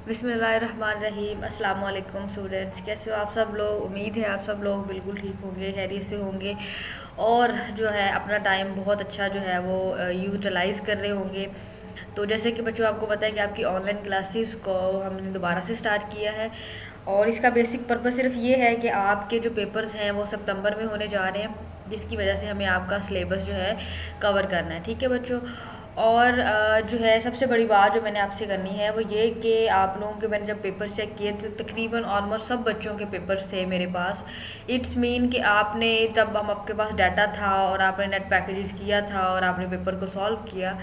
बिस्मिल्लाहिर्रहमानिर्रहीम। अस्सलाम वालेकुम स्टूडेंट्स, कैसे हो आप सब लोग। उम्मीद है आप सब लोग बिल्कुल ठीक होंगे, खैरियत से होंगे और जो है अपना टाइम बहुत अच्छा जो है वो यूटिलाइज़ कर रहे होंगे। तो जैसे कि बच्चों आपको पता है कि आपकी ऑनलाइन क्लासेस को हमने दोबारा से स्टार्ट किया है और इसका बेसिक पर्पस सिर्फ ये है कि आपके जो पेपर्स हैं वो सितंबर में होने जा रहे हैं, जिसकी वजह से हमें आपका सिलेबस जो है कवर करना है। ठीक है बच्चों। और जो है सबसे बड़ी बात जो मैंने आपसे करनी है वो ये कि आप लोगों के मैंने जब पेपर चेक किए तो तकरीबन ऑलमोस्ट सब बच्चों के पेपर्स थे मेरे पास। इट्स मीन कि आपने जब हम आपके पास डाटा था और आपने नेट पैकेजेस किया था और आपने पेपर को सॉल्व किया,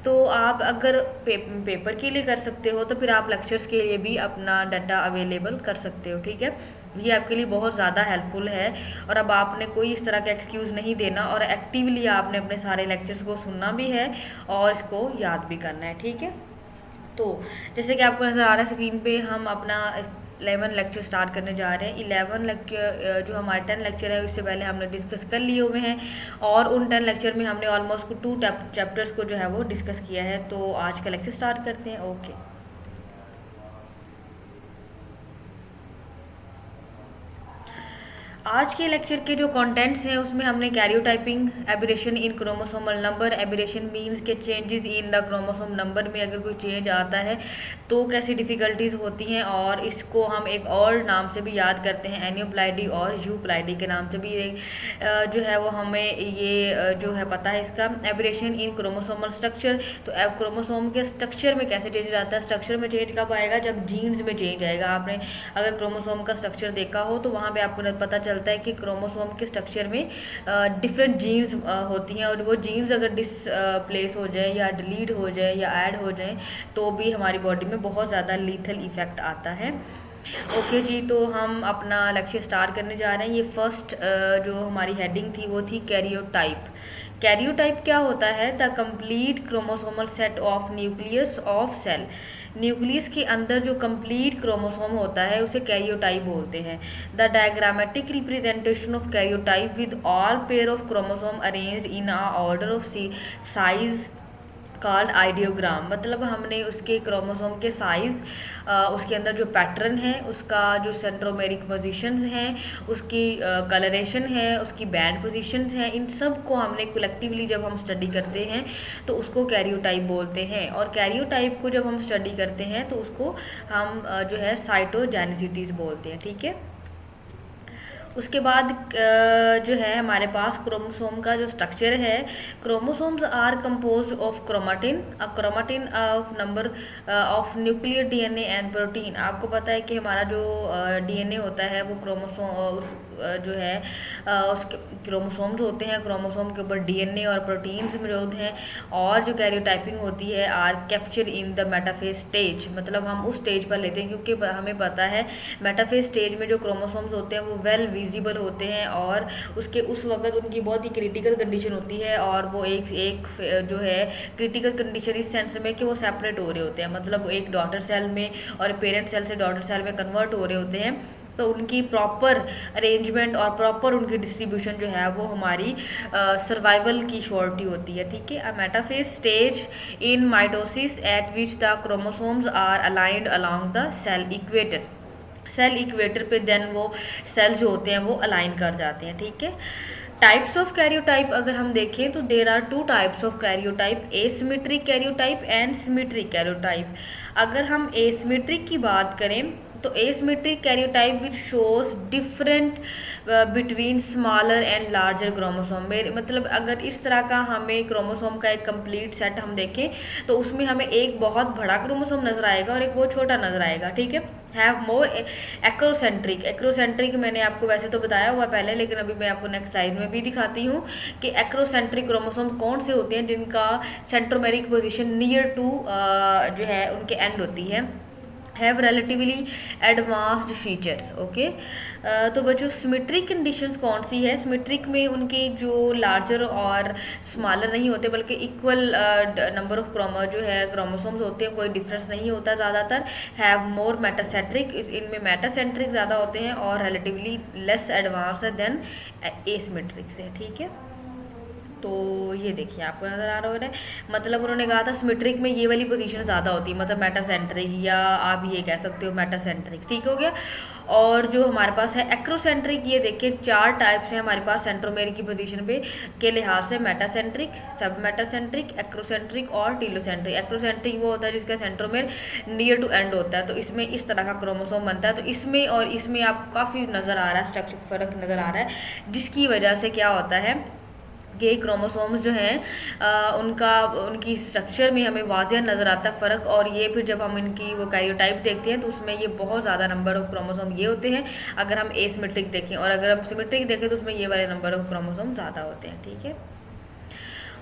तो आप अगर पेपर के लिए कर सकते हो तो फिर आप लेक्चर्स के लिए भी अपना डाटा अवेलेबल कर सकते हो। ठीक है, ये आपके लिए बहुत ज़्यादा हेल्पफुल है और अब आपने कोई इस तरह का एक्सक्यूज़ नहीं देना और एक्टिवली आपने अपने सारे लेक्चर्स को सुनना भी है और इसको याद भी करना है। ठीक है, तो जैसे कि आपको नज़र आ रहा है स्क्रीन पे, हम अपना 11 लेक्चर स्टार्ट करने जा रहे हैं। 11 लेक्चर जो हमारे 10 लेक्चर है उससे पहले हमने डिस्कस कर लिए हुए हैं और उन 10 लेक्चर में हमने ऑलमोस्ट 2 चैप्टर्स को जो है वो डिस्कस किया है। तो आज का लेक्चर स्टार्ट करते हैं। ओके, आज के लेक्चर के जो कंटेंट्स हैं उसमें हमने कैरियोटाइपिंग, एब्रेशन इन क्रोमोसोमल नंबर। एब्रेशन मींस के changes in the chromosome number में अगर कोई चेंज आता है तो कैसी डिफ़िकल्टीज होती हैं, और इसको हम एक और नाम से भी याद करते हैं, एनियोप्लाइडी और यूप्लाइडी के नाम से भी जो है वो हमें ये जो है पता है इसका। एब्रेशन इन क्रोमोसोमल स्ट्रक्चर, तो क्रोमोसोम के स्ट्रक्चर में कैसे चेंज आता है। स्ट्रक्चर में चेंज कब आएगा, जब जीन्स में चेंज आएगा। आपने अगर क्रोमोसोम का स्ट्रक्चर देखा हो तो वहाँ पे आपको पता चलता है कि क्रोमोसोम के स्ट्रक्चर में डिफरेंट जीन्स होती हैं और वो जीन्स अगर डिसप्लेस हो जाए या डिलीट हो जाए या ऐड हो जाए तो भी हमारी बॉडी में बहुत ज़्यादा लीथल इफेक्ट आता है। ओके जी, तो हम अपना लेक्चर स्टार्ट करने जा रहे हैं। ये फर्स्ट जो हमारी हेडिंग थी वो थी कैरियोटाइप। कैरियोटाइप क्या होता है, the complete chromosomal set of nucleus of cell. Nucleus के अंदर जो कंप्लीट क्रोमोसोम होता है उसे कैरियोटाइप बोलते हैं। The diagrammatic representation of karyotype with all pair of chromosome arranged in a order of size called ideogram. मतलब हमने उसके क्रोमोसोम के साइज, उसके अंदर जो पैटर्न है, उसका जो सेंट्रोमेरिक पोजीशंस हैं, उसकी कलरेशन है, उसकी बैंड पोजीशंस हैं, इन सब को हमने कलेक्टिवली जब हम स्टडी करते हैं तो उसको कैरियोटाइप बोलते हैं। और कैरियोटाइप को जब हम स्टडी करते हैं तो उसको हम जो है साइटोजेनेसिटीज बोलते हैं। ठीक है, उसके बाद जो है हमारे पास क्रोमोसोम का जो स्ट्रक्चर है। Chromosomes are composed of chromatin, chromatin of number of nuclear DNA and protein. आपको पता है कि हमारा जो डीएनए होता है वो क्रोमोसोम जो है उसके क्रोमोसोम्स होते हैं, क्रोमोसोम के ऊपर डीएनए और प्रोटीन्स मौजूद हैं। और जो कैरियोटाइपिंग होती है are capture in the metaphase stage, मतलब हम उस स्टेज पर लेते हैं क्योंकि हमें पता है मेटाफेज स्टेज में जो क्रोमोसोम्स होते हैं वो वेल विजिबल होते हैं और उसके उस वक्त उनकी बहुत ही क्रिटिकल कंडीशन होती है और वो एक जो है क्रिटिकल कंडीशन इस सेंस में कि वो सेपरेट हो रहे होते हैं, मतलब एक डॉटर सेल में और पेरेंट सेल से डॉटर सेल में कन्वर्ट हो रहे होते हैं। तो उनकी प्रॉपर अरेंजमेंट और प्रॉपर उनकी डिस्ट्रीब्यूशन जो है वो हमारी सर्वाइवल की श्योरिटी होती है। ठीक है, a metaphase stage in mitosis at which the chromosomes are aligned along the cell equator. Cell equator पे देन वो सेल्स जो होते हैं वो अलाइन कर जाते हैं। ठीक है, टाइप्स ऑफ कैरियोटाइप अगर हम देखें तो there are 2 types of karyotype, asymmetric karyotype and symmetric karyotype. अगर हम एसिमेट्रिक की बात करें तो asymmetric karyotype which shows different between smaller and larger chromosome. मतलब अगर इस तरह का हमें क्रोमोसोम का एक कंप्लीट सेट हम देखें तो उसमें हमें एक बहुत बड़ा क्रोमोसोम नजर आएगा और एक बहुत छोटा नजर आएगा। ठीक है, हैव मोर एक्रोसेंट्रिक। एक्रोसेंट्रिक मैंने आपको वैसे तो बताया हुआ पहले, लेकिन अभी मैं आपको नेक्स्ट स्लाइड में भी दिखाती हूँ कि एक्रोसेंट्रिक क्रोमोसोम कौन से होते हैं जिनका सेंट्रोमेरिक पोजीशन नियर टू जो है उनके एंड होती है। Have relatively advanced features. Okay, तो बच्चों सिमेट्रिक कंडीशंस कौन सी है। सिमेट्रिक में उनके जो लार्जर और स्मॉलर नहीं होते बल्कि इक्वल नंबर ऑफ जो है क्रोमोसोम्स होते हैं, कोई डिफरेंस नहीं होता ज़्यादातर। हैव मोर मेटासेंट्रिक, इनमें मेटासेंट्रिक ज़्यादा होते हैं और relatively less advance than asymmetric से। ठीक है, तो ये देखिए आपको नजर आ रहा है, मतलब उन्होंने कहा था सिमेट्रिक में ये वाली पोजीशन ज़्यादा होती है, मतलब मेटासेंट्रिक, या आप ये कह सकते हो मेटासेंट्रिक, ठीक हो गया। और जो हमारे पास है एक्रोसेंट्रिक, ये देखिए 4 टाइप्स हैं हमारे पास सेंट्रोमेर की पोजीशन पे के लिहाज से, मेटासेंट्रिक, सब मेटासेंट्रिक, एक्रोसेंट्रिक और टीलोसेंट्रिक। एक्रोसेंट्रिक वो होता है जिसका सेंट्रोमेर नियर टू एंड होता है, तो इसमें इस तरह का क्रोमोसोम बनता है। तो इसमें और इसमें आपको काफ़ी नज़र आ रहा है, स्ट्रक्चर फर्क नज़र आ रहा है, जिसकी वजह से क्या होता है कि क्रोमोसोम्स जो हैं उनकी स्ट्रक्चर में हमें वाज़ह नज़र आता है फ़र्क। और ये फिर जब हम इनकी वो कैरियोटाइप देखते हैं तो उसमें ये बहुत ज़्यादा नंबर ऑफ क्रोमोसोम ये होते हैं अगर हम एसिमेट्रिक देखें, और अगर हम सिमेट्रिक देखें तो उसमें ये वाले नंबर ऑफ क्रोमोसोम ज़्यादा होते हैं, ठीक है।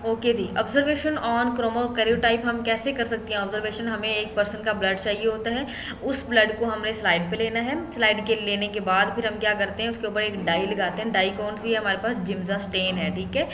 ओके जी, ऑब्जर्वेशन ऑन क्रोमोकैरियोटाइप हम कैसे कर सकते हैं ऑब्जर्वेशन? हमें एक पर्सन का ब्लड चाहिए होता है, उस ब्लड को हमने स्लाइड पे लेना है, स्लाइड के लेने के बाद फिर हम क्या करते हैं, उसके ऊपर एक डाई लगाते हैं। डाई कौन सी है? हमारे पास जिम्जा स्टेन है, ठीक है।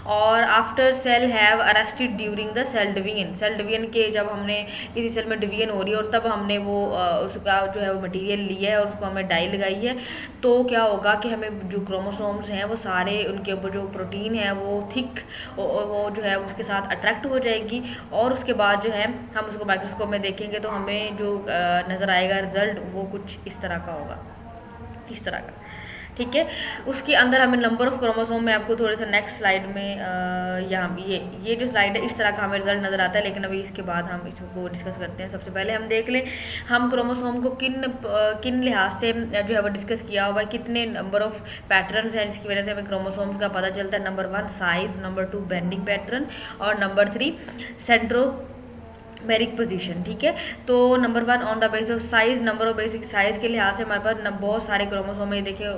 और after cell have arrested during the cell division, cell division के जब हमने किसी सेल में डिवीजन हो रही है और तब हमने वो उसका जो है वो मटीरियल लिया है और उसको हमें डाई लगाई है, तो क्या होगा कि हमें जो क्रोमोसोम्स हैं वो सारे उनके ऊपर जो प्रोटीन है वो थिक वो जो है उसके साथ अट्रैक्ट हो जाएगी, और उसके बाद जो है हम उसको माइक्रोस्कोप में देखेंगे तो हमें जो नज़र आएगा रिजल्ट वो कुछ इस तरह का होगा, इस तरह का, ठीक है। उसके अंदर हमें नंबर ऑफ क्रोमोसोम में आपको थोड़े सा नेक्स्ट स्लाइड में यहाँ ये जो स्लाइड है इस तरह का हमें रिजल्ट नज़र आता है, लेकिन अभी इसके बाद हम इसको डिस्कस करते हैं। सबसे पहले हम देख लें हम क्रोमोसोम को किन लिहाज से जो है वो डिस्कस किया हुआ है, कितने नंबर ऑफ पैटर्न्स हैं जिसकी वजह से हमें क्रोमोसोम्स का पता चलता है। Number 1 size, number 2 bending pattern, और नंबर 3 सेंट्रोमेरिक पोजीशन, ठीक है। तो number 1 on the basis of size, number of basic size के लिहाज से हमारे पास बहुत सारे क्रोमोसोम है। देखिए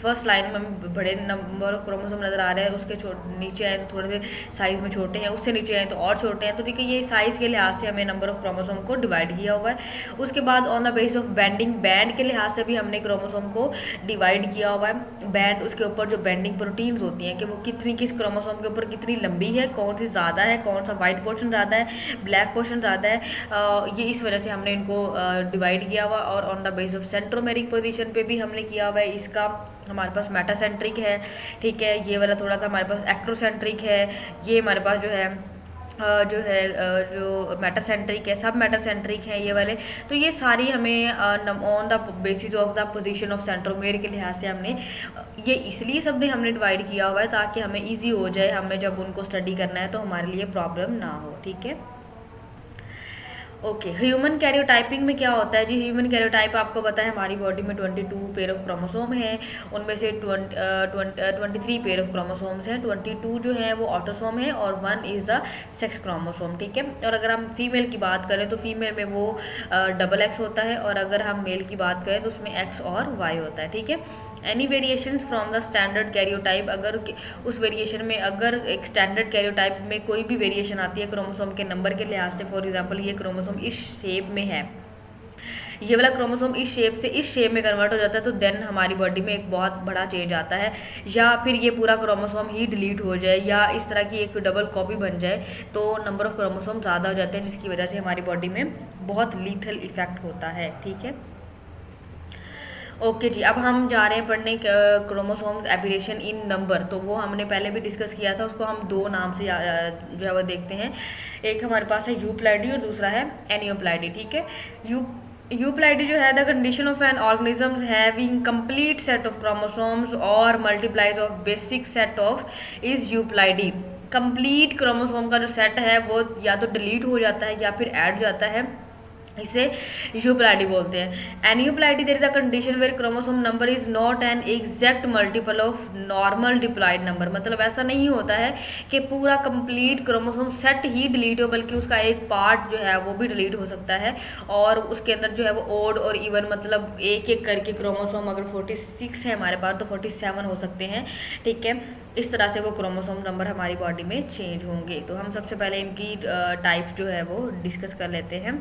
फर्स्ट लाइन में बड़े नंबर ऑफ क्रोमोसोम नजर आ रहे हैं, उसके नीचे आए तो थोड़े से साइज में छोटे हैं, उससे नीचे आए तो और छोटे हैं, तो ठीक है। ये साइज के लिहाज से हमें नंबर ऑफ क्रोमोसोम को डिवाइड किया हुआ है। उसके बाद on the basis of bending, band के लिहाज से भी हमने क्रोमोसोम को डिवाइड किया हुआ है। बैंड उसके ऊपर जो बेंडिंग प्रोटीन्स होती हैं कि वो कितनी किस क्रोमोसोम के ऊपर कितनी लंबी है, कौन सी ज़्यादा है, कौन सा व्हाइट पोर्शन ज़्यादा है, ब्लैक पोर्शन ज़्यादा है, ये इस वजह से हमने इनको डिवाइड किया हुआ। और on the basis of centromeric position पे भी हमने किया हुआ है। इसका हमारे पास मेटासेंट्रिक है, ठीक है, ये वाला थोड़ा सा हमारे पास एक्रोसेंट्रिक है, ये हमारे पास जो मेटासेंट्रिक है, सब मेटासेंट्रिक है ये वाले। तो ये सारी हमें on the basis of the position of centromere के लिहाज से हमने ये इसलिए सब हमने डिवाइड किया हुआ है ताकि हमें इजी हो जाए, हमें जब उनको स्टडी करना है तो हमारे लिए प्रॉब्लम ना हो, ठीक है। ओके, ह्यूमन कैरियोटाइपिंग में क्या होता है जी? ह्यूमन कैरियोटाइप आपको पता है हमारी बॉडी में 22 पेयर ऑफ क्रोमोसोम है, उनमें से 23 पेयर ऑफ क्रोमोसोम्स हैं। 22 जो है वो ऑटोसोम है और 1 इज द सेक्स क्रोमोसोम, ठीक है। और अगर हम फीमेल की बात करें तो फीमेल में वो XX होता है, और अगर हम मेल की बात करें तो उसमें X और Y होता है, ठीक है। Any variations from the standard karyotype, अगर उस वेरिएशन में अगर एक स्टैंडर्ड कैरियोटाइप में कोई भी वेरिएशन आती है क्रोमोसोम के नंबर के लिहाज से, फॉर एग्जांपल ये क्रोमोसोम इस शेप में है, ये वाला क्रोमोसोम इस शेप से इस शेप में कन्वर्ट हो जाता है, तो देन हमारी बॉडी में एक बहुत बड़ा चेंज आता है। या फिर ये पूरा क्रोमोसोम ही डिलीट हो जाए या इस तरह की एक डबल कॉपी बन जाए, तो नंबर ऑफ क्रोमोसोम ज़्यादा हो जाते हैं, जिसकी वजह से हमारी बॉडी में बहुत लीथल इफेक्ट होता है, ठीक है। ओके जी, अब हम जा रहे हैं पढ़ने क्रोमोसोम्स एबिरेशन इन नंबर। तो वो हमने पहले भी डिस्कस किया था, उसको हम 2 नाम से जो है वो देखते हैं। एक हमारे पास है यूप्लैडी और दूसरा है एनियोप्लैडी, ठीक है। यूप्लैडी जो है the condition of an organism having complete set of chromosomes और multiplies of basic set of is euploidy. Complete chromosome का जो सेट है वो या तो डिलीट हो जाता है या फिर ऐड हो जाता है, इसे यूप्लैडी बोलते हैं। Aneuploidy there is a condition where chromosome number is not an exact multiple of normal diploid number. मतलब ऐसा नहीं होता है कि पूरा कंप्लीट क्रोमोसोम सेट ही डिलीट हो, बल्कि उसका एक पार्ट जो है वो भी डिलीट हो सकता है, और उसके अंदर जो है वो ओड और इवन मतलब एक एक करके क्रोमोसोम अगर 46 है हमारे पास तो 47 हो सकते हैं, ठीक है। इस तरह से वो क्रोमोसोम नंबर हमारी बॉडी में चेंज होंगे। तो हम सबसे पहले इनकी टाइप्स जो है वो डिस्कस कर लेते हैं।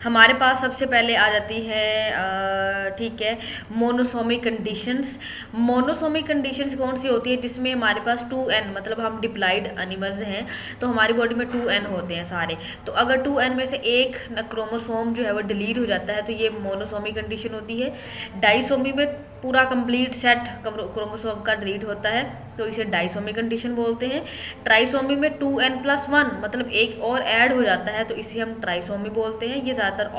हमारे पास सबसे पहले आ जाती है, ठीक है, मोनोसोमिक कंडीशंस। मोनोसोमिक कंडीशंस कौन सी होती है? जिसमें हमारे पास 2n, मतलब हम डिप्लॉइड एनिमल्स हैं तो हमारी बॉडी में 2n होते हैं सारे। तो अगर 2n में से एक क्रोमोसोम जो है वो डिलीट हो जाता है तो ये मोनोसोमिक कंडीशन होती है। डाइसोमी में पूरा कंप्लीट सेट क्रोमोसोम का डिलीट होता है। तो इसे डाइसोमी कंडीशन बोलते हैं। ट्राइसोमी में 2n+1 मतलब एक और ऐड हो जाता है, तो इसे हम ट्राइसोमी बोलते हैं। ये ज़्यादातर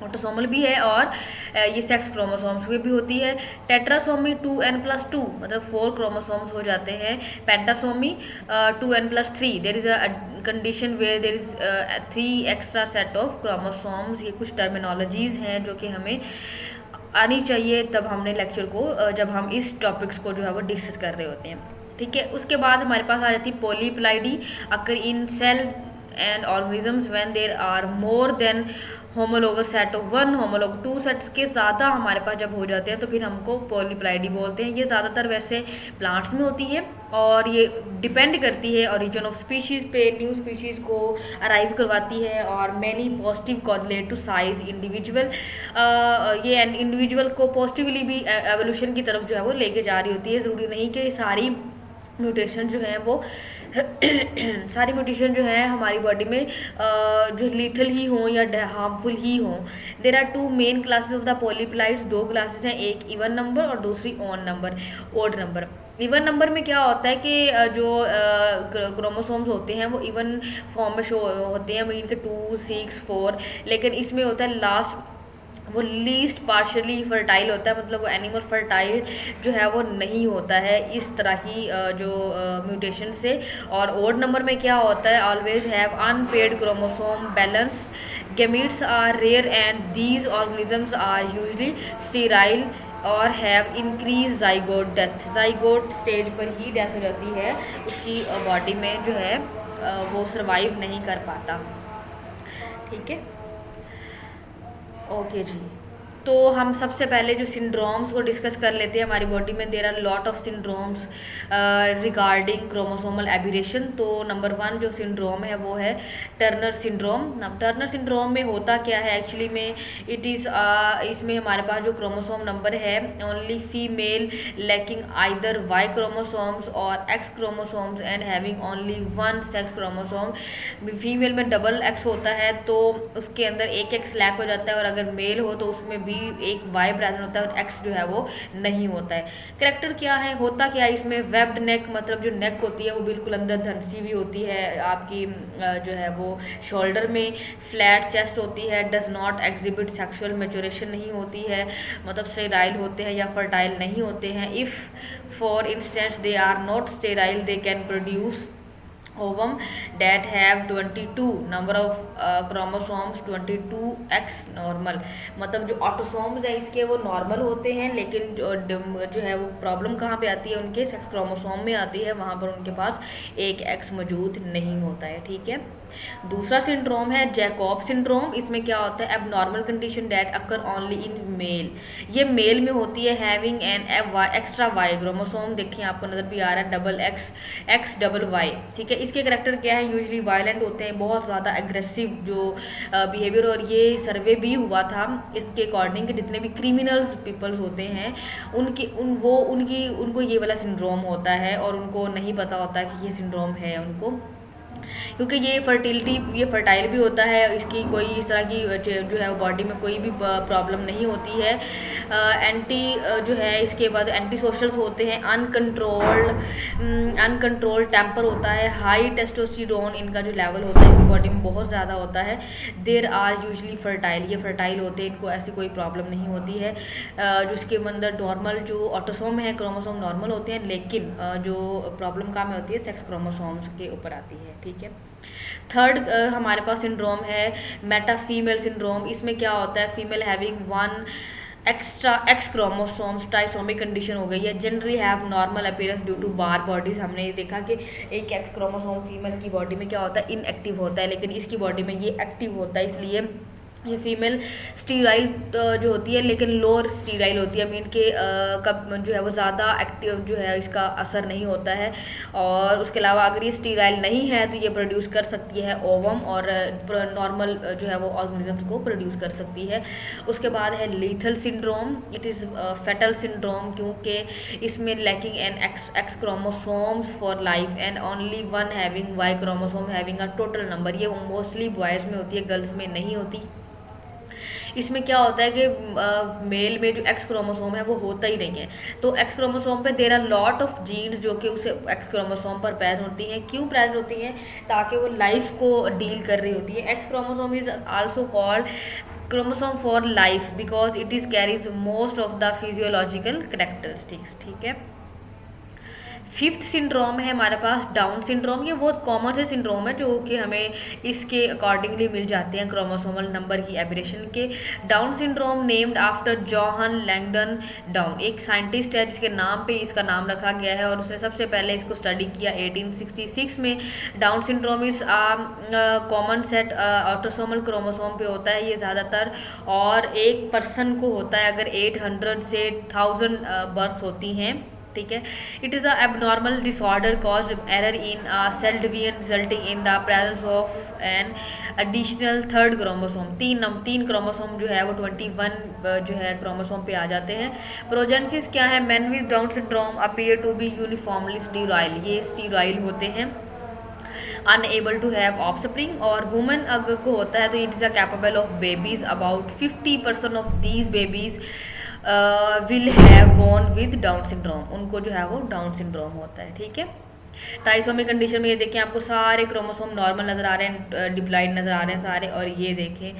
ऑटोसोमल भी है और ये सेक्स क्रोमोसोम्स में भी होती है। टेट्रासोमी 2n+2 मतलब 4 क्रोमोसोम्स हो जाते हैं। Pentasomy 2n+3 there is a condition where there is 3 extra set of chromosomes. ये कुछ टर्मिनोलॉजीज हैं जो कि हमें आनी चाहिए तब हमने लेक्चर को जब हम इस टॉपिक्स को जो है वो डिस्कस कर रहे होते हैं, ठीक है। उसके बाद हमारे पास आ जाती है polyploidy occur in cell and organisms when there are more than homologous set of 1 homologue 2 sets के ज़्यादा हमारे पास जब हो जाते हैं तो फिर हमको पॉलीप्लाइडी बोलते हैं। ये ज़्यादातर वैसे प्लांट्स में होती है और ये डिपेंड करती है ओरिजिन ऑफ स्पीशीज़ पे, न्यू स्पीशीज़ को अराइव करवाती है और many positive correlate to size individual. ये इंडिविजुअल को पॉजिटिवली भी एवोल्यूशन की तरफ जो है वो लेके जा रही होती है। ज़रूरी नहीं कि सारी म्यूटेशन जो है वो सारी म्यूटेशन जो है हमारी बॉडी में जो लीथल ही हो या हार्मफुल ही हो। There are 2 main classes of the polyploids. 2 classes हैं, एक इवन नंबर और दूसरी ओड नंबर। इवन नंबर में क्या होता है कि जो क्रोमोसोम्स होते हैं वो इवन फॉर्म में शो होते हैं, इनके 2, 6, 4, लेकिन इसमें होता है लास्ट वो लीस्ट पार्शली फर्टाइल होता है, मतलब वो एनिमल फर्टाइल जो है वो नहीं होता है इस तरह की जो म्यूटेशन से। और ओड नंबर में क्या होता है, always have unpaired chromosome balance, gametes are rare and these organisms are usually sterile और have increase zygote death. Zygote stage पर ही डेथ हो जाती है, उसकी बॉडी में जो है वो सर्वाइव नहीं कर पाता, ठीक है। ओके जी, तो हम सबसे पहले जो सिंड्रोम्स को डिस्कस कर लेते हैं। हमारी बॉडी में there are lot of syndromes regarding chromosomal aberration. तो नंबर 1 जो सिंड्रोम है वो है टर्नर सिंड्रोम। टर्नर सिंड्रोम में होता क्या है एक्चुअली में, इट इज़ इसमें हमारे पास जो क्रोमोसोम नंबर है only female lacking either Y chromosomes और X chromosomes and having only 1 sex chromosome. Female में डबल एक्स होता है तो उसके अंदर एक एक्स लैक हो जाता है, और अगर मेल हो तो उसमें भी एक वाई प्रेजेंट होता है और एक्स जो है वो नहीं होता है। कैरेक्टर क्या है, होता क्या है इसमें, वेब्ड नेक मतलब जो नेक होती है वो बिल्कुल अंदर धंसी हुई होती है आपकी जो है वो शोल्डर में। फ्लैट चेस्ट होती है, does not exhibit sexual maturation नहीं होती है, मतलब स्टेराइल होते हैं या फर्टाइल नहीं होते हैं। If for instance they are not sterile they can produce ovum that have 22 number of chromosomes 22x normal। मतलब जो ऑटोसोम्स है इसके वो नॉर्मल होते हैं, लेकिन जो है वो प्रॉब्लम कहाँ पे आती है, उनके सेक्स क्रोमोसोम में आती है, वहाँ पर उनके पास एक एक्स मौजूद नहीं होता है, ठीक है। दूसरा सिंड्रोम है जैकॉब सिंड्रोम। इसमें क्या होता है, abnormal condition that occur only in male. ये मेल में होती है, having an extra Y chromosome. देखिए आपको नजर भी आ रहा है, डबल एक्स डबल वाई, ठीक है। इसके करैक्टर क्या है, यूजुअली वायलेंट होते हैं, बहुत ज़्यादा एग्रेसिव जो बिहेवियर। और ये सर्वे भी हुआ था इसके अकॉर्डिंग कि जितने भी क्रिमिनल्स पीपल्स होते हैं उनको ये वाला सिंड्रोम होता है और उनको नहीं पता होता कि ये सिंड्रोम है उनको, क्योंकि ये फर्टाइल भी होता है, इसकी कोई इस तरह की जो है बॉडी में कोई भी प्रॉब्लम नहीं होती है। एंटी जो है इसके बाद एंटी सोशल्स होते हैं, अनकंट्रोल्ड टेम्पर होता है, हाई टेस्टोस्टेरोन इनका जो लेवल होता है इनकी बॉडी में बहुत ज़्यादा होता है। देर आर यूजली फर्टाइल, ये फर्टाइल होते हैं, इनको ऐसी कोई प्रॉब्लम नहीं होती है। जो इसके अंदर नॉर्मल जो ऑटोसोम है क्रोमोसोम नॉर्मल होते हैं, लेकिन जो प्रॉब्लम काम में होती है सेक्स क्रोमोसोम्स के ऊपर आती है, ठीक है। थर्ड हमारे पास सिंड्रोम है मेटा फीमेल सिंड्रोम। इसमें क्या होता है, female having 1 extra X chromosomes, trisomic condition हो गई है। Generally have normal appearance due to Barr bodies. हमने ये देखा कि एक एक्स क्रोमोसोम फीमेल की बॉडी में क्या होता है, इनएक्टिव होता है, लेकिन इसकी बॉडी में ये एक्टिव होता है, इसलिए ये फीमेल स्टीराइल जो होती है लेकिन लोअर स्टीराइल होती है, मीन के कब जो है वो ज़्यादा एक्टिव जो है इसका असर नहीं होता है। और उसके अलावा अगर ये स्टीराइल नहीं है तो ये प्रोड्यूस कर सकती है ओवम और नॉर्मल जो है वो ऑर्गेनिजम्स को प्रोड्यूस कर सकती है। उसके बाद है lethal syndrome, it is fatal syndrome, क्योंकि इसमें lacking an X chromosomes for life and only 1 having Y chromosome having a total number. ये मोस्टली बॉयज़ में होती है, गर्ल्स में नहीं होती। इसमें क्या होता है कि मेल में जो एक्स क्रोमोसोम है वो होता ही नहीं है। तो एक्स क्रोमोसोम पे there are lot of genes जो कि उसे एक्स क्रोमोसोम पर प्रेजेंट होती हैं। क्यों प्रेजेंट होती हैं? ताकि वो लाइफ को डील कर रही होती है। X chromosome is also called chromosome for life because it is carries most of the physiological characteristics. ठीक है। फिफ्थ सिंड्रोम है हमारे पास डाउन सिंड्रोम। ये बहुत कॉमन से सिंड्रोम है जो कि हमें इसके अकॉर्डिंगली मिल जाते हैं क्रोमोसोमल नंबर की एबरेशन के। Down syndrome named after John Langdon down, एक साइंटिस्ट है जिसके नाम पे इसका नाम रखा गया है और उसने सबसे पहले इसको स्टडी किया 1866 में। Down syndrome is common set autosomal chromosome पे होता है ये ज़्यादातर, और एक पर्सन को होता है अगर 800 से 1000 बर्थ होती हैं। ठीक है। It is a abnormal disorder cause error in cell division resulting in the presence of an additional third chromosome. तीन क्रोमोसोम जो है वो 21 जो है क्रोमोसोम पे आ जाते हैं। प्रोजेनेसिस क्या है? Man with Down syndrome appear to be uniformly sterile, ये स्टीराइल होते हैं, अनएबल टू हैव ऑफस्प्रिंग। और वुमेन अगर को होता है तो it is a capable of babies. About 50% of these babies will have born with Down syndrome, उनको जो है वो डाउन सिंड्रोम होता है। ठीक है। ट्राइसोमी कंडीशन में ये देखें आपको सारे क्रोमोसोम नॉर्मल नजर आ रहे हैं, डिप्लाइड नजर आ रहे हैं सारे, और ये देखें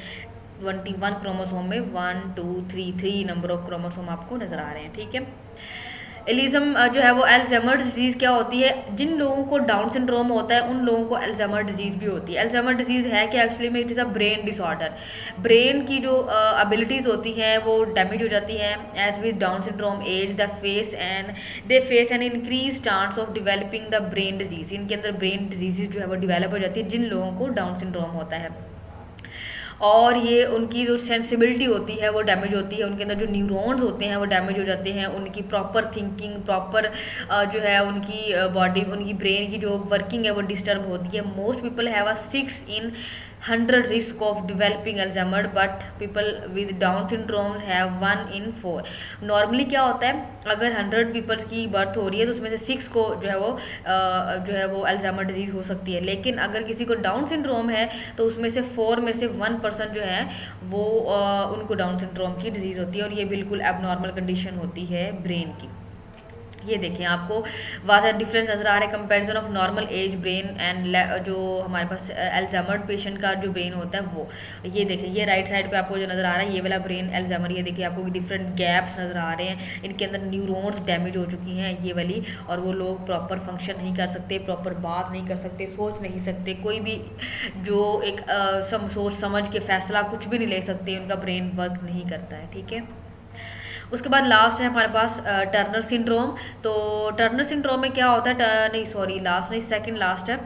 21 क्रोमोसोम में 1 2 3 3 नंबर ऑफ क्रोमोसोम आपको नजर आ रहे हैं। ठीक है। एलिज्म जो है वो अल्जाइमर डिजीज क्या होती है? जिन लोगों को डाउन सिंड्रोम होता है उन लोगों को अल्जाइमर डिजीज भी होती है। अल्जाइमर डिजीज है कि एक्चुअली में it is a brain disorder. Brain की जो एबिलिटीज होती हैं वो डैमेज हो जाती हैं। As with Down syndrome as they face an increase chance of developing the brain disease. इनके अंदर ब्रेन डिजीज जो है वो डिवेलप हो जाती है जिन लोगों को डाउन सिंड्रोम होता है, और ये उनकी जो सेंसिबिलिटी होती है वो डैमेज होती है। उनके अंदर जो न्यूरॉन्स होते हैं वो डैमेज हो जाते हैं। उनकी प्रॉपर थिंकिंग, प्रॉपर जो है उनकी बॉडी, उनकी ब्रेन की जो वर्किंग है वो डिस्टर्ब होती है। Most people have a 6 in 100 risk of developing Alzheimer, but people with Down syndrome have 1 in 4। Normally क्या होता है, अगर 100 पीपल्स की बर्थ हो रही है तो उसमें से 6 को जो है वो अल्जाइमर डिजीज हो सकती है। लेकिन अगर किसी को डाउन सिंड्रोम है तो उसमें से 4 में से 1% जो है वो उनको डाउन सिंड्रोम की डिजीज होती है, और ये बिल्कुल एबनॉर्मल कंडीशन होती है ब्रेन की। ये देखें आपको वाज़ा डिफरेंस नजर आ रहा है comparison of normal age brain and जो हमारे पास अल्जाइमर पेशेंट का जो ब्रेन होता है वो। ये देखें, ये राइट साइड पे आपको जो नजर आ रहा है ये वाला ब्रेन अल्जाइमर। ये देखिए आपको डिफरेंट गैप्स नजर आ रहे हैं, इनके अंदर न्यूरॉन्स डैमेज हो चुकी हैं ये वाली, और वो लोग प्रॉपर फंक्शन नहीं कर सकते, प्रॉपर बात नहीं कर सकते, सोच नहीं सकते, कोई भी जो एक सोच समझ के फैसला कुछ भी नहीं ले सकते, उनका ब्रेन वर्क नहीं करता है। ठीक है। उसके बाद लास्ट है हमारे पास टर्नर सिंड्रोम। तो टर्नर सिंड्रोम में क्या होता है, नहीं सॉरी लास्ट नहीं, सेकंड लास्ट है।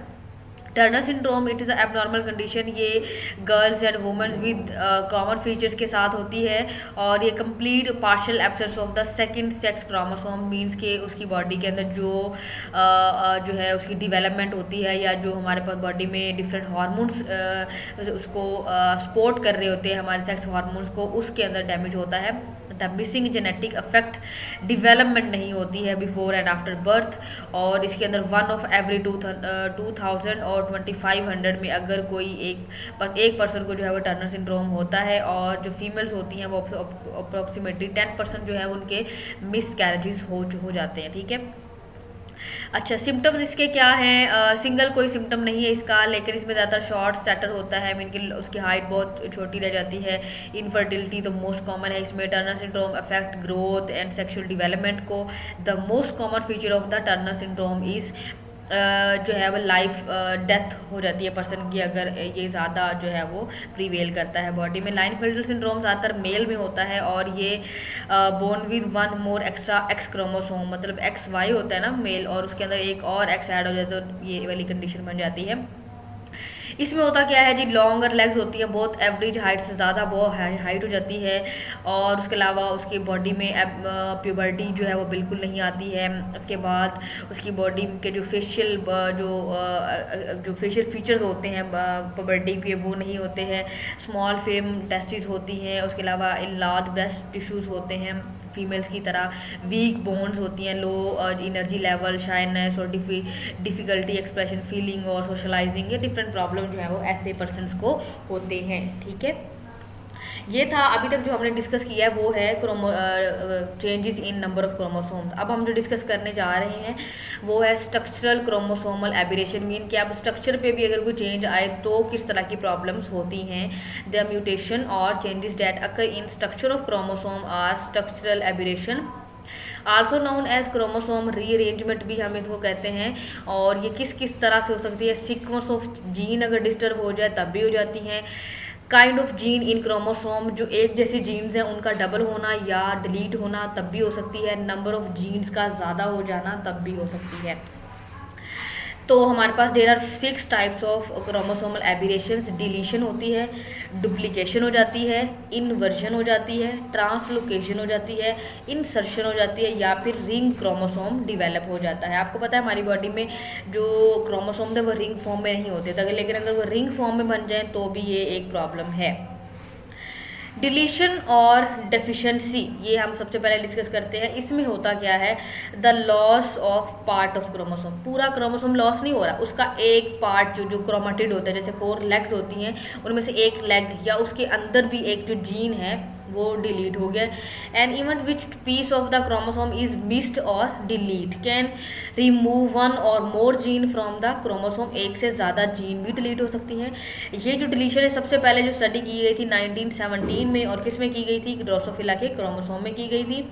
Turner syndrome it is a abnormal condition. ये girls and womens with common features के साथ होती है, और ये complete partial absence of the second sex chromosome means के उसकी बॉडी के अंदर जो है उसकी डेवलपमेंट होती है, या जो हमारे पास बॉडी में डिफरेंट हार्मोन्स उसको सपोर्ट कर रहे होते हैं हमारे सेक्स हार्मोन्स को, उसके अंदर डैमेज होता है। The missing genetic affect development नहीं होती है बिफोर एंड आफ्टर बर्थ, और इसके अंदर 1 of every 2000 और 2500 में अगर कोई एक पर्सन को जो है वो टर्नर सिंड्रोम होता है, और जो फीमेल्स होती हैं वो अप्रोक्सीमेटली 10% जो है उनके मिस कैरेजेस हो जाते हैं। ठीक है। अच्छा, सिम्टम्स इसके क्या हैं? सिंगल कोई सिम्टम नहीं है इसका, लेकिन इसमें ज़्यादातर शॉर्ट स्टैटर होता है, मीन कि उसकी हाइट बहुत छोटी रह जाती है। इनफर्टिलिटी तो मोस्ट कॉमन है इसमें। Turner syndrome affect growth and sexual development को। The most common feature of the Turner syndrome is जो है वो लाइफ डेथ हो जाती है पर्सन की अगर ये ज़्यादा जो है वो प्रीवेल करता है बॉडी में। लाइनफील्ड सिंड्रोम ज़्यादातर मेल में होता है, और ये born with 1 more extra X chromosome, मतलब XY होता है ना मेल, और उसके अंदर एक और एक्स ऐड हो जाए तो ये वाली कंडीशन बन जाती है। इसमें होता क्या है जी, लॉन्गर लेग्स होती हैं, बहुत एवरेज हाइट से ज़्यादा बहुत हाइट हो जाती है, और उसके अलावा उसकी बॉडी में प्यूबर्टी जो है वो बिल्कुल नहीं आती है। उसके बाद उसकी बॉडी के जो फेशियल फीचर्स होते हैं प्यूबर्टी पे वो नहीं होते हैं। स्मॉल फेम टेस्टिस होती हैं, उसके अलावा लार्ज ब्रेस्ट टिश्यूज़ होते हैं फीमेल्स की तरह। वीक बोन्स होती हैं, लो एनर्जी लेवल, शाइनेस और डिफिकल्टी एक्सप्रेशन फीलिंग और सोशलाइजिंग, ये डिफरेंट प्रॉब्लम जो है वो ऐसे पर्सन्स को होते हैं। ठीक है। ये था अभी तक जो हमने डिस्कस किया है, वो है changes in number of chromosomes. अब हम जो डिस्कस करने जा रहे हैं वो है स्ट्रक्चरल क्रोमोसोमल एबिरेशन। मीन कि अब स्ट्रक्चर पे भी अगर कोई चेंज आए तो किस तरह की प्रॉब्लम्स होती हैं। द म्यूटेशन और changes that occur in structure of chromosome are structural aberration, also known as chromosome rearrangement भी हम इसको कहते हैं। और ये किस किस तरह से हो सकती है। सीक्वेंस ऑफ जीन अगर डिस्टर्ब हो जाए तब भी हो जाती हैं। Kind of gene in chromosome, जो एक जैसी जीन्स हैं उनका डबल होना या डिलीट होना तब भी हो सकती है। नंबर ऑफ जीन्स का ज़्यादा हो जाना तब भी हो सकती है। तो हमारे पास there are 6 types of chromosomal aberrations. Deletion होती है, डुप्लीकेशन हो जाती है, इनवर्जन हो जाती है, ट्रांसलोकेशन हो जाती है, इंसर्शन हो जाती है, या फिर रिंग क्रोमोसोम डिवेलप हो जाता है। आपको पता है हमारी बॉडी में जो क्रोमोसोम है वो रिंग फॉर्म में नहीं होते थे, लेकिन अगर वो रिंग फॉर्म में बन जाए तो भी ये एक प्रॉब्लम है। डिलीशन और डेफिशिएंसी, ये हम सबसे पहले डिस्कस करते हैं। इसमें होता क्या है, the loss of part of chromosome. पूरा क्रोमोसोम लॉस नहीं हो रहा, उसका एक पार्ट जो क्रोमेटिड होता है, जैसे 4 लेग्स होती हैं उनमें से एक लेग या उसके अंदर भी एक जो जीन है वो डिलीट हो गया। And even which piece of the chromosome is missed or delete can remove 1 or more gene from the chromosome. एक से ज़्यादा जीन भी डिलीट हो सकती हैं। ये जो डिलीशन है सबसे पहले जो स्टडी की गई थी 1917 में, और किस में की गई थी, ड्रोसोफिला के क्रोमोसोम में की गई थी।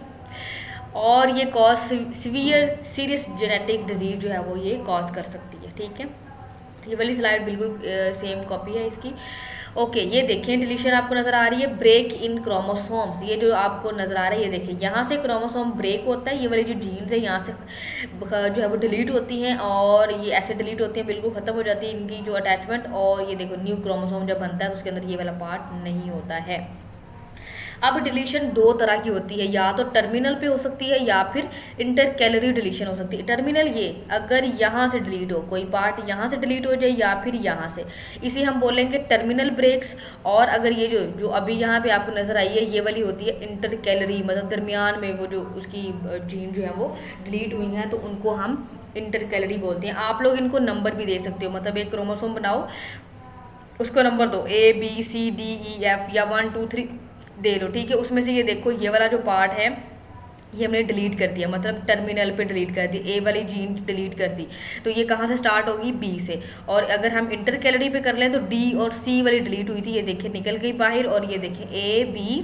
और ये कॉज सीरियस जेनेटिक डिजीज जो है वो ये कॉज कर सकती है। ठीक है, ये वाली स्लाइड बिल्कुल सेम कॉपी है इसकी। ओके, ये देखिए डिलीशन आपको नजर आ रही है, ब्रेक इन क्रोमोसोम्स। ये जो आपको नजर आ रहा है ये देखिए, यहाँ से क्रोमोसोम ब्रेक होता है, ये वाली जो जीन्स है यहाँ से जो है वो डिलीट होती हैं, और ये ऐसे डिलीट होती हैं, बिल्कुल खत्म हो जाती है इनकी जो अटैचमेंट। और ये देखो न्यू क्रोमोसोम जब बनता है तो उसके अंदर ये वाला पार्ट नहीं होता है। अब डिलीशन 2 तरह की होती है, या तो टर्मिनल पे हो सकती है या फिर इंटरकैलरी डिलीशन हो सकती है। टर्मिनल ये अगर यहाँ से डिलीट हो, कोई पार्ट यहाँ से डिलीट हो जाए या फिर यहाँ से, इसे हम बोलेंगे टर्मिनल ब्रेक्स। और अगर ये जो अभी यहाँ पे आपको नजर आई है ये वाली होती है इंटरकैलरी, मतलब दरमियान में वो जो उसकी जीन जो है वो डिलीट हुई हैं तो उनको हम इंटरकैलरी बोलते हैं। आप लोग इनको नंबर भी दे सकते हो, मतलब एक क्रोमोसोम बनाओ उसको नंबर दो ABCDEF या 1 2 3 दे लो। ठीक है, उसमें से ये देखो ये वाला जो पार्ट है ये हमने डिलीट कर दिया, मतलब टर्मिनल पे डिलीट कर दी, ए वाली जीन डिलीट कर दी, तो ये कहाँ से स्टार्ट होगी, बी से। और अगर हम इंटरकैलरी पे कर लें तो डी और सी वाली डिलीट हुई थी, ये देखिए निकल गई बाहर, और ये देखिए ए बी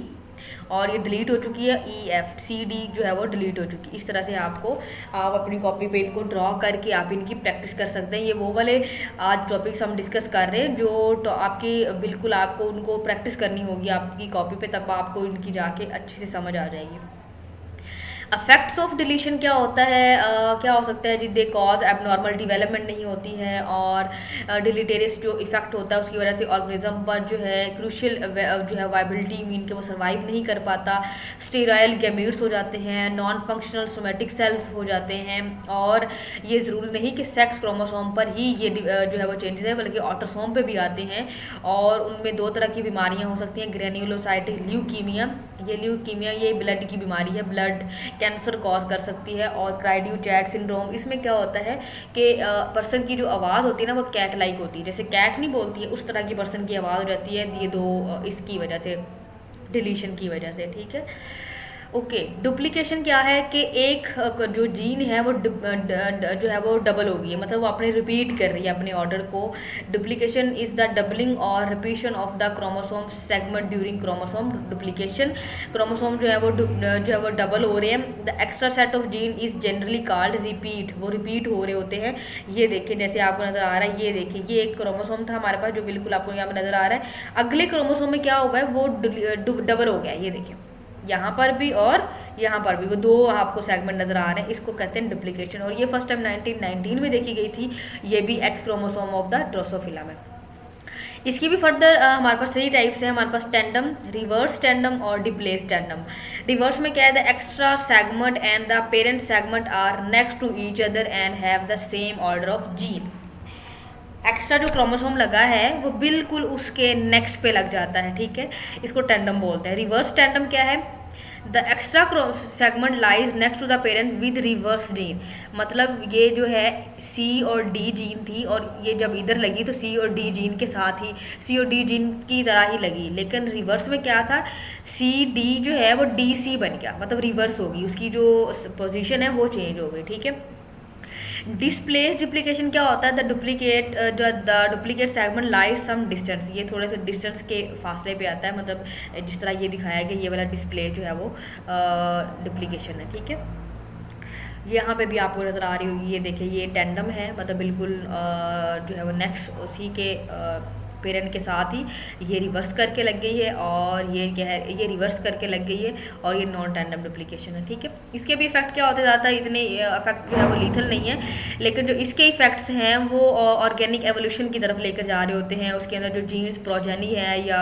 और ये डिलीट हो चुकी है, EFCD जो है वो डिलीट हो चुकी है। इस तरह से आप अपनी कॉपी पे इनको ड्रॉ करके आप इनकी प्रैक्टिस कर सकते हैं। ये वो वाले आज टॉपिक्स हम डिस्कस कर रहे हैं जो तो आपकी बिल्कुल आपको उनको प्रैक्टिस करनी होगी आपकी कॉपी पे, तब आपको इनकी जाके अच्छे से समझ आ जाएगी। इफेक्ट्स ऑफ डिलीशन क्या होता है, क्या हो सकता है जी, दे कॉज एबनॉर्मल डिवेलपमेंट नहीं होती है, और डिलीटेरियस जो इफेक्ट होता है उसकी वजह से ऑर्गेनिज्म पर जो है क्रूशियल जो है वाइबिलिटी मीन के वो सर्वाइव नहीं कर पाता, स्टेराइल गैमीट्स हो जाते हैं, नॉन फंक्शनल सोमेटिक सेल्स हो जाते हैं। और ये ज़रूरी नहीं कि सेक्स क्रोमोसोम पर ही ये जो है वो चेंजेस है, बल्कि ऑटोसोम पे भी आते हैं, और उनमें 2 तरह की बीमारियां हो सकती हैं, ग्रेन्युलोसाइटिक ल्यूकीमिया, ये ल्यूकीमिया ये ब्लड की बीमारी है, ब्लड कैंसर कॉज कर सकती है, और क्राइड्यूचैट सिंड्रोम, इसमें क्या होता है कि पर्सन की जो आवाज़ होती है ना वो कैट लाइक होती है, जैसे कैट नहीं बोलती है उस तरह की पर्सन की आवाज़ हो जाती है, ये 2 इसकी वजह से, डिलीशन की वजह से। ठीक है, ओके। डुप्लीकेशन क्या है कि एक जो जीन है वो जो है वो डबल हो गई है, मतलब वो अपने रिपीट कर रही है अपने ऑर्डर को। डुप्लीकेशन इज द डबलिंग और repetition of the chromosome segment during chromosome duplication. Chromosome जो है वो डबल हो रहे हैं। The extra set of gene is generally called repeat, वो रिपीट हो रहे होते हैं। ये देखिए जैसे आपको नजर आ रहा है, ये देखिए ये एक क्रोमोसोम था हमारे पास जो बिल्कुल आपको यहाँ पे नजर आ रहा है, अगले क्रोमोसोम में क्या होगा है वो डबल हो गया, ये देखिए यहाँ पर भी और यहाँ पर भी वो 2 आपको सेगमेंट नजर आ रहे हैं, इसको कहते हैं डुप्लीकेशन। और ये फर्स्ट टाइम 1919 में देखी गई थी, ये भी x chromosome of the Drosophila में। इसकी भी फर्दर हमारे पास 3 टाइप्स हैं, हमारे पास टेंडम, रिवर्स टेंडम और डिप्लेस टेंडम। रिवर्स में क्या है, the extra segment and the parent segment are next to each other and have the same order of gene. Extra जो क्रोमोसोम लगा है वो बिल्कुल उसके नेक्स्ट पे लग जाता है, ठीक है, इसको टेंडम बोलते हैं। रिवर्स टेंडम क्या है, the extra segment lies next to the parent with reverse gene. मतलब ये जो है सी और डी जीन थी और ये जब इधर लगी तो सी और डी जीन के साथ ही सी और डी जीन की तरह ही लगी, लेकिन रिवर्स में क्या था, सी डी जो है वो डी सी बन गया, मतलब रिवर्स होगी, उसकी जो पोजीशन है वो चेंज हो गई। ठीक है। डिस्प्लेस डुप्लीकेशन क्या होता है, the duplicate segment lies some distance, ये थोड़े से डिस्टेंस के फासले पे आता है, मतलब जिस तरह ये दिखाया गया ये वाला डिस्प्ले जो है वो डुप्लीकेशन है। ठीक है। यहाँ पे भी आपको नजर आ रही होगी, ये देखिए ये टेंडम है, मतलब बिल्कुल जो है वो नेक्स्ट उसी के पेरेंट के साथ ही ये रिवर्स करके लग गई है और ये क्या है, ये रिवर्स करके लग गई है और ये नॉन टैंडम डुप्लीकेशन है। ठीक है। इसके भी इफेक्ट क्या होते जाता है, इतने इफेक्ट जो है वो लीथल नहीं है, लेकिन जो इसके इफेक्ट्स हैं वो ऑर्गेनिक एवोल्यूशन की तरफ लेकर जा रहे होते हैं। उसके अंदर जो जीन्स प्रोजेनी है या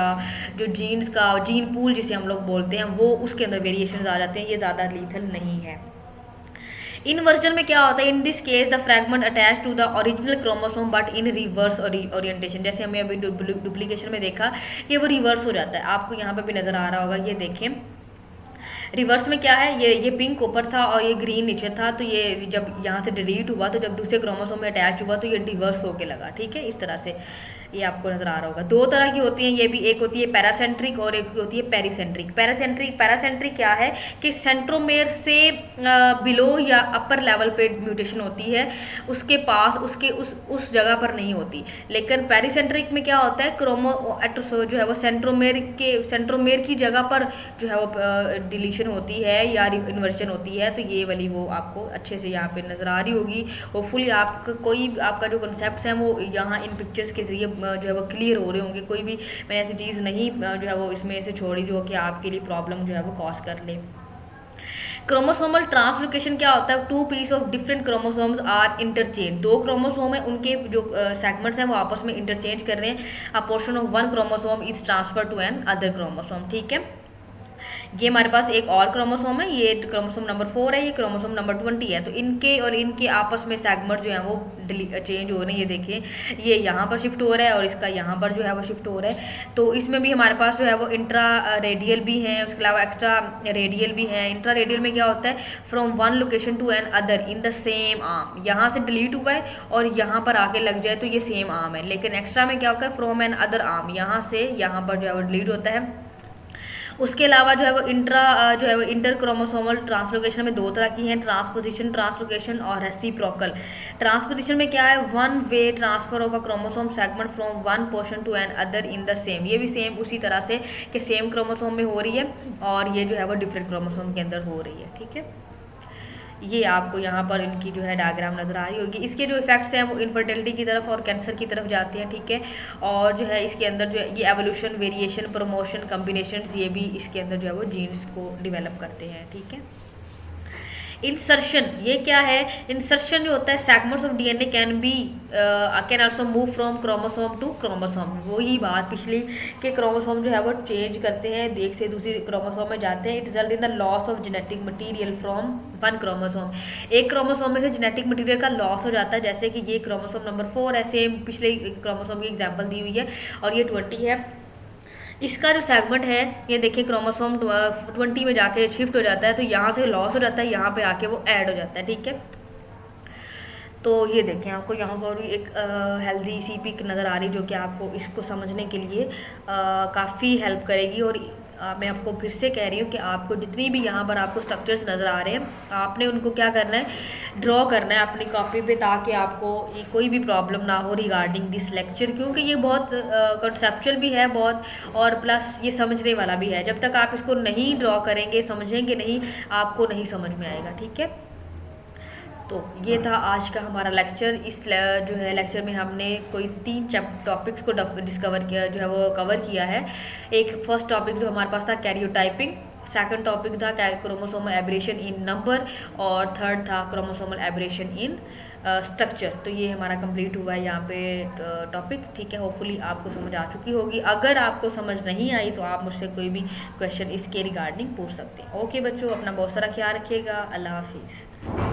जो जीन्स का जीन पूल जिसे हम लोग बोलते हैं वो उसके अंदर वेरिएशन आ जाते हैं, ये ज़्यादा लीथल नहीं है। इनवर्जन में क्या होता है, in this case the fragment attach to the original chromosome but in reverse orientation. जैसे हमें अभी डुप्लीकेशन में देखा कि वो रिवर्स हो जाता है, आपको यहाँ पे भी नजर आ रहा होगा, ये देखें रिवर्स में क्या है, ये पिंक ऊपर था और ये ग्रीन नीचे था, तो ये जब यहाँ से डिलीट हुआ तो जब दूसरे क्रोमोसोम में अटैच हुआ तो ये रिवर्स होके लगा। ठीक है। इस तरह से ये आपको नजर आ रहा होगा। दो तरह की होती हैं ये भी, एक होती है पैरासेंट्रिक और एक होती है पेरीसेंट्रिक। पैरासेंट्रिक क्या है कि सेंट्रोमेयर से बिलो या अपर लेवल पे म्यूटेशन होती है, उसके पास उसके उस जगह पर नहीं होती। लेकिन पेरीसेंट्रिक में क्या होता है, क्रोमो जो है वो सेंट्रोमेयर की जगह पर जो है वो डिलीशन होती है या इन्वर्जन होती है, तो ये वाली वो आपको अच्छे से यहाँ पे नजर आ रही होगी। होपफुली आपका जो कॉन्सेप्ट है वो यहाँ इन पिक्चर्स के जरिए जो है वो क्लियर हो रहे होंगे। कोई भी मैंने ऐसी चीज़ नहीं जो है वो इसमें से छोड़ी जो कि आपके लिए प्रॉब्लम जो है वो कॉज कर ले। क्रोमोसोमल ट्रांसलोकेशन क्या होता है, two piece of different chromosomes are interchange. दो क्रोमोसोम है उनके जो सेगमेंट्स हैं वो आपस में इंटरचेंज कर रहे हैं। A portion of one chromosome is transfer to another chromosome. ठीक है। ये हमारे पास एक और क्रोमोसोम है, ये क्रोमोसोम नंबर 4 है, ये क्रोमोसोम नंबर 20 है, तो इनके और इनके आपस में सेगमेंट जो है वो चेंज हो रहे हैं। ये देखिए ये यहाँ पर शिफ्ट हो रहा है और इसका यहाँ पर जो है वो शिफ्ट हो रहा है। तो इसमें भी हमारे पास जो है वो इंट्रा रेडियल भी है, उसके अलावा एक्स्ट्रा रेडियल भी है। इंट्रा रेडियल में क्या होता है, from one location to another in the same arm, यहाँ से डिलीट हुआ है और यहाँ पर आके लग जाए तो ये सेम आर्म है। लेकिन एक्स्ट्रा में क्या होता है, फ्रॉम एन अदर आर्म, यहाँ से यहाँ पर जो है वो डिलीट होता है। उसके अलावा जो है वो जो है वो इंटर क्रोमोसोमल ट्रांसलोकेशन में दो तरह की हैं, ट्रांसपोजिशन ट्रांसलोकेशन और रेसिप्रोकल। ट्रांसपोजिशन में क्या है, one way transfer of a chromosome segment from one portion to another in the same. ये भी सेम उसी तरह से कि सेम क्रोमोसोम में हो रही है और ये जो है वो डिफरेंट क्रोमोसोम के अंदर हो रही है। ठीक है। ये आपको यहाँ पर इनकी जो है डायग्राम नजर आ रही होगी। इसके जो इफेक्ट्स हैं वो इनफर्टिलिटी की तरफ और कैंसर की तरफ जाते हैं। ठीक है। और जो है इसके अंदर जो है ये एवोल्यूशन, वेरिएशन, प्रमोशन, कॉम्बिनेशन, ये भी इसके अंदर जो है वो जीन्स को डेवलप करते हैं। ठीक है। इंसर्शन ये क्या है, इंसर्शन जो होता है, segments of DNA can also move from chromosome to chromosome. वही बात पिछली के क्रोमोसोम जो है वो चेंज करते हैं, एक से दूसरी क्रोमोसोम में जाते हैं। It result in the loss of genetic material from one chromosome. एक क्रोमोसोम में से जेनेटिक मटेरियल का लॉस हो जाता है, जैसे कि ये क्रोमोसोम नंबर 4 है, सेम पिछले क्रोमोसोम की एग्जाम्पल दी हुई है, और ये 20 है। इसका जो सेगमेंट है ये देखिए क्रोमोसोम 20 में जाके शिफ्ट हो जाता है, तो यहाँ से लॉस हो जाता है, यहाँ पे आके वो ऐड हो जाता है। ठीक है। तो ये देखें आपको यहाँ पर भी एक हेल्दी सी पिक नज़र आ रही जो कि आपको इसको समझने के लिए काफ़ी हेल्प करेगी। और मैं आपको फिर से कह रही हूँ कि आपको जितनी भी यहाँ पर आपको स्ट्रक्चर्स नज़र आ रहे हैं, आपने उनको क्या करना है, ड्रॉ करना है अपनी कॉपी पे, ताकि आपको कोई भी प्रॉब्लम ना हो रिगार्डिंग दिस लेक्चर, क्योंकि ये बहुत कंसेप्चुअल भी है बहुत, और प्लस ये समझने वाला भी है। जब तक आप इसको नहीं ड्रॉ करेंगे, समझेंगे नहीं, आपको नहीं समझ में आएगा। ठीक है। तो ये था आज का हमारा लेक्चर। इस जो है लेक्चर में हमने कोई 3 टॉपिक्स को डिस्कवर किया, जो है वो कवर किया है। एक फर्स्ट टॉपिक जो हमारे पास था कैरियोटाइपिंग, सेकंड टॉपिक था क्रोमोसोमल एब्रेशन इन नंबर, और थर्ड था क्रोमोसोमल एब्रेशन इन स्ट्रक्चर। तो ये हमारा कंप्लीट हुआ है यहाँ पे टॉपिक। ठीक है। होपफुली आपको समझ आ चुकी होगी। अगर आपको समझ नहीं आई तो आप मुझसे कोई भी क्वेश्चन इसके रिगार्डिंग पूछ सकते हैं। ओके बच्चों, अपना बहुत सारा ख्याल रखिएगा। अल्लाह हाफिज़।